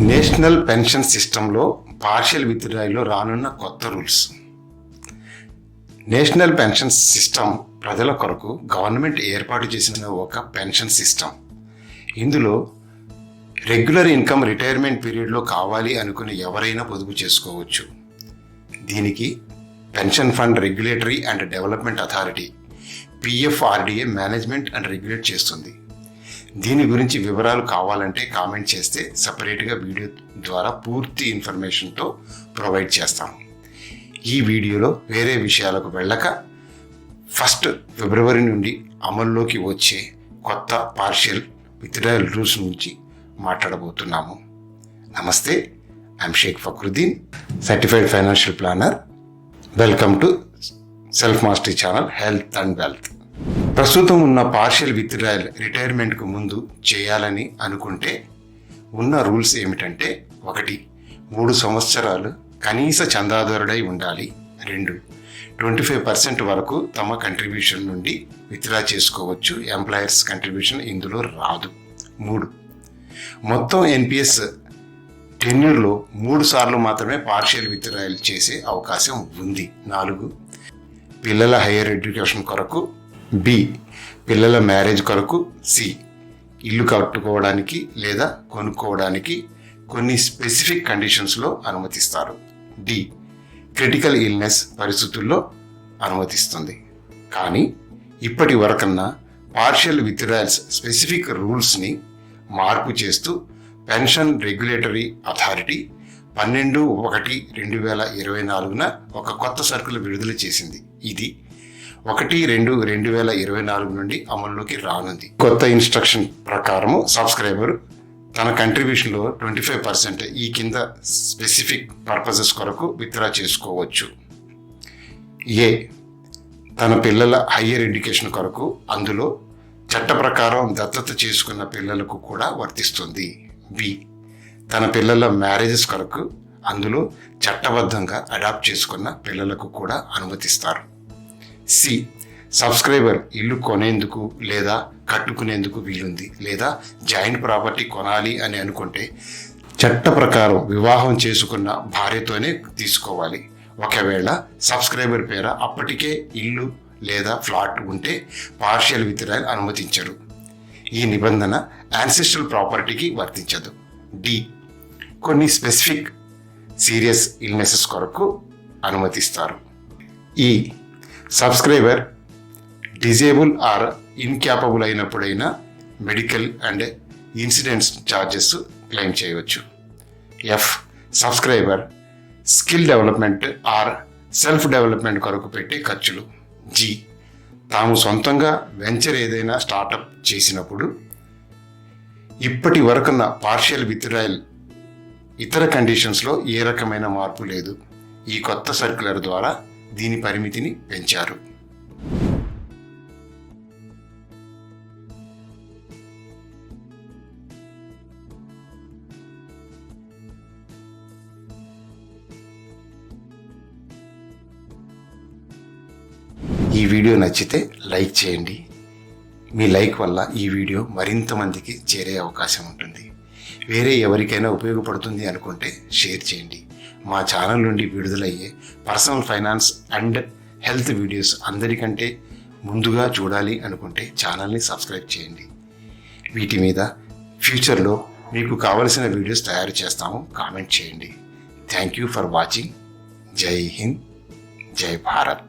National pension సిస్టంలో partial విత్డ్రాయల్లో రానున్న కొత్త రూల్స్. నేషనల్ పెన్షన్ సిస్టమ్ ప్రజల కొరకు గవర్నమెంట్ ఏర్పాటు చేసిన ఒక పెన్షన్ సిస్టమ్. ఇందులో రెగ్యులర్ ఇన్కమ్ రిటైర్మెంట్ పీరియడ్లో కావాలి అనుకుని ఎవరైనా పొదుపు చేసుకోవచ్చు. దీనికి pension fund regulatory and development authority PFRDA management and regulate చేస్తుంది. దీని గురించి వివరాలు కావాలంటే కామెంట్ చేస్తే సపరేట్గా వీడియో ద్వారా పూర్తి ఇన్ఫర్మేషన్తో ప్రొవైడ్ చేస్తాము. ఈ వీడియోలో వేరే విషయాలకు వెళ్ళక 1 ఫిబ్రవరి నుండి అమల్లోకి వచ్చే కొత్త పార్షియల్ విత్డ్రాయల్ రూల్స్ నుంచి మాట్లాడబోతున్నాము. నమస్తే, I'm Shaik Fakruddin, certified financial planner. Welcome to self mastery channel health and wealth. ప్రస్తుతం ఉన్న పార్షియల్ విత్డ్రాయల్ రిటైర్మెంట్కు ముందు చేయాలని అనుకుంటే ఉన్న రూల్స్ ఏమిటంటే: 1, 3 సంవత్సరాలు కనీస చందాదారుడై ఉండాలి. 2, 25% వరకు తమ కంట్రిబ్యూషన్ నుండి విత్డ్రా చేసుకోవచ్చు. ఎంప్లాయర్స్ కంట్రిబ్యూషన్ ఇందులో రాదు. 3, మొత్తం NPS టెన్యూర్లో 3 సార్లు మాత్రమే పార్షియల్ విత్డ్రాయల్ చేసే అవకాశం ఉంది. 4, పిల్లల హైయర్ ఎడ్యుకేషన్ కొరకు. B, పిల్లల మ్యారేజ్ కొరకు. C, ఇల్లు కట్టుకోవడానికి లేదా కొనుక్కోవడానికి కొన్ని స్పెసిఫిక్ కండిషన్స్లో అనుమతిస్తారు. D, క్రిటికల్ ఇల్నెస్ పరిస్థితుల్లో అనుమతిస్తుంది. కానీ ఇప్పటి వరకన్నా పార్షియల్ విత్డ్రాయల్స్ స్పెసిఫిక్ రూల్స్ని మార్పు చేస్తూ పెన్షన్ రెగ్యులేటరీ అథారిటీ 12/1/2024 ఒక కొత్త సర్కులర్ విడుదల చేసింది. ఇది 1/2/2024 నుండి అమల్లోకి రానుంది. కొత్త ఇన్స్ట్రక్షన్ ప్రకారం సబ్స్క్రైబర్ తన కంట్రిబ్యూషన్లో 25% ఈ కింద స్పెసిఫిక్ పర్పసెస్ కొరకు విత్డ్రా చేసుకోవచ్చు. A, తన పిల్లల హయ్యర్ ఎడ్యుకేషన్ కొరకు. అందులో చట్ట ప్రకారం దత్తత చేసుకున్న పిల్లలకు కూడా వర్తిస్తుంది. B, తన పిల్లల మ్యారేజెస్ కొరకు. అందులో చట్టబద్ధంగా అడాప్ట్ చేసుకున్న పిల్లలకు కూడా అనుమతిస్తారు. C, సబ్స్క్రైబర్ ఇల్లు కొనేందుకు లేదా కట్టుకునేందుకు వీలుంది, లేదా జాయింట్ ప్రాపర్టీ కొనాలి అని అనుకుంటే చట్ట ప్రకారం వివాహం చేసుకున్న భార్యతోనే తీసుకోవాలి. ఒకవేళ సబ్స్క్రైబర్ పేర అప్పటికే ఇల్లు లేదా ఫ్లాట్ ఉంటే పార్షియల్ విత్డ్రాయల్ అనుమతించరు. ఈ నిబంధన యాన్సెస్ట్రల్ ప్రాపర్టీకి వర్తించదు. D, కొన్ని స్పెసిఫిక్ సీరియస్ ఇల్నెసెస్ కొరకు అనుమతిస్తారు. E, subscriber disable or incapable అయినప్పుడైనా medical and incidents charges claim చేయవచ్చు. F, subscriber skill development or self development కొరకు పెట్టే ఖర్చులు. G, తాము సొంతంగా వెంచర్ ఏదైనా స్టార్టప్ చేసినప్పుడు. ఇప్పటి వరకున్న పార్షియల్ విత్డ్రాయల్ ఇతర కండిషన్స్లో ఏ రకమైన మార్పు లేదు. ఈ కొత్త సర్క్యులర్ ద్వారా దీని పరిమితిని పెంచారు. ఈ వీడియో నచ్చితే లైక్ చేయండి. మీ లైక్ వల్ల ఈ వీడియో మరింత మందికి చేరే అవకాశం ఉంటుంది. వేరే ఎవరికైనా ఉపయోగపడుతుంది అనుకుంటే షేర్ చేయండి. మా ఛానల్ నుండి విడుదలయ్యే personal finance and health videos అందరికంటే ముందుగా చూడాలి అనుకుంటే ఛానల్ని సబ్స్క్రైబ్ చేయండి. వీటి మీద ఫ్యూచర్లో మీకు కావలసిన వీడియోస్ తయారు చేస్తాము. కామెంట్ చేయండి. Thank you for watching. జై హింద్, జై భారత్.